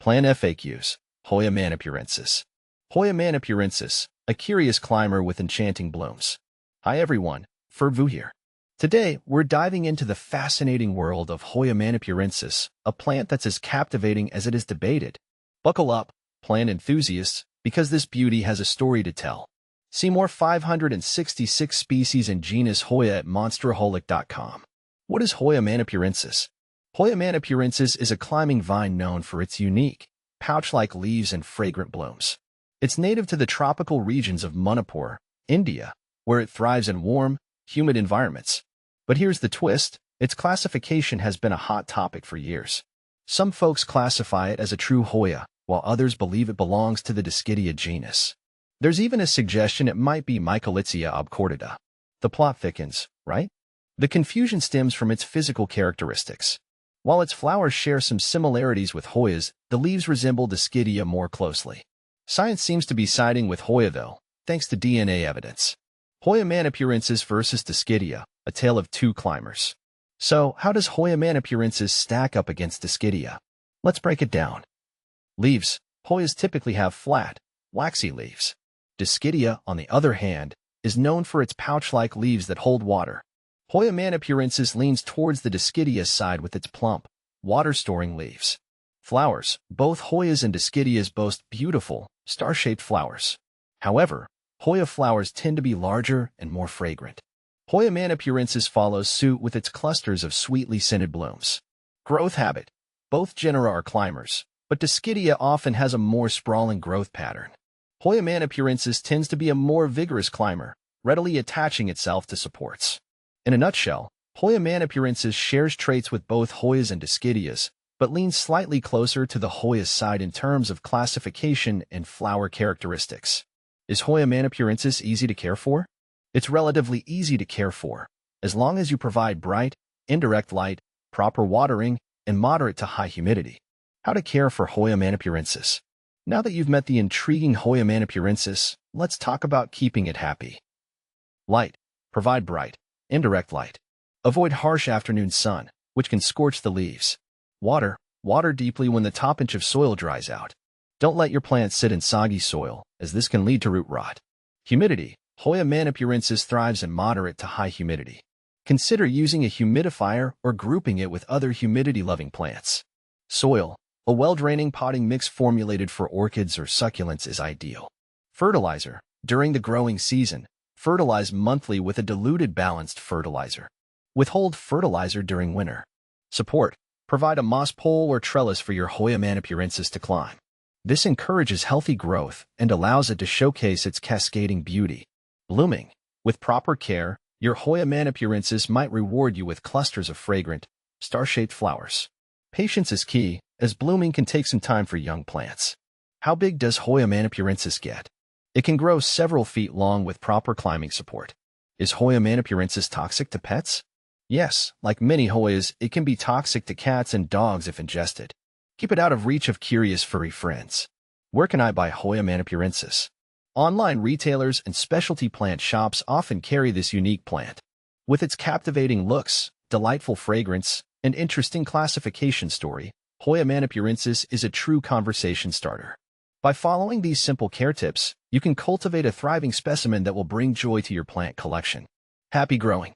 Plant FAQs. Hoya manipurensis. Hoya manipurensis, a curious climber with enchanting blooms. Hi everyone, Furvu here. Today, we're diving into the fascinating world of Hoya manipurensis, a plant that's as captivating as it is debated. Buckle up, plant enthusiasts, because this beauty has a story to tell. See more 566 species and genus Hoya at monsteraholic.com. What is Hoya manipurensis? Hoya manipurensis is a climbing vine known for its unique, pouch-like leaves and fragrant blooms. It's native to the tropical regions of Manipur, India, where it thrives in warm, humid environments. But here's the twist, its classification has been a hot topic for years. Some folks classify it as a true Hoya, while others believe it belongs to the Dischidia genus. There's even a suggestion it might be Mycolitzia obcortida. The plot thickens, right? The confusion stems from its physical characteristics. While its flowers share some similarities with Hoyas, the leaves resemble Dischidia more closely. Science seems to be siding with Hoya though, thanks to DNA evidence. Hoya manipurensis versus Dischidia, a tale of two climbers. So, how does Hoya manipurensis stack up against Dischidia? Let's break it down. Leaves. Hoyas typically have flat, waxy leaves. Dischidia, on the other hand, is known for its pouch-like leaves that hold water. Hoya manipurensis leans towards the Dischidia side with its plump, water-storing leaves. Flowers. Both Hoyas and Dischidias boast beautiful, star-shaped flowers. However, Hoya flowers tend to be larger and more fragrant. Hoya manipurensis follows suit with its clusters of sweetly scented blooms. Growth habit. Both genera are climbers, but Dischidia often has a more sprawling growth pattern. Hoya manipurensis tends to be a more vigorous climber, readily attaching itself to supports. In a nutshell, Hoya manipurensis shares traits with both Hoyas and Dischidias, but leans slightly closer to the Hoya side in terms of classification and flower characteristics. Is Hoya manipurensis easy to care for? It's relatively easy to care for, as long as you provide bright, indirect light, proper watering, and moderate to high humidity. How to care for Hoya manipurensis. Now that you've met the intriguing Hoya manipurensis, let's talk about keeping it happy. Light. Provide bright, indirect light. Avoid harsh afternoon sun, which can scorch the leaves. Water. Water deeply when the top inch of soil dries out. Don't let your plants sit in soggy soil, as this can lead to root rot. Humidity. Hoya manipurensis thrives in moderate to high humidity. Consider using a humidifier or grouping it with other humidity-loving plants. Soil. A well-draining potting mix formulated for orchids or succulents is ideal. Fertilizer. During the growing season, fertilize monthly with a diluted balanced fertilizer. Withhold fertilizer during winter. Support. Provide a moss pole or trellis for your Hoya manipurensis to climb. This encourages healthy growth and allows it to showcase its cascading beauty. Blooming. With proper care, your Hoya manipurensis might reward you with clusters of fragrant, star-shaped flowers. Patience is key, as blooming can take some time for young plants. How big does Hoya manipurensis get? It can grow several feet long with proper climbing support. Is Hoya manipurensis toxic to pets? Yes, like many Hoyas, it can be toxic to cats and dogs if ingested. Keep it out of reach of curious furry friends. Where can I buy Hoya manipurensis? Online retailers and specialty plant shops often carry this unique plant. With its captivating looks, delightful fragrance, and interesting classification story, Hoya manipurensis is a true conversation starter. By following these simple care tips, you can cultivate a thriving specimen that will bring joy to your plant collection. Happy growing!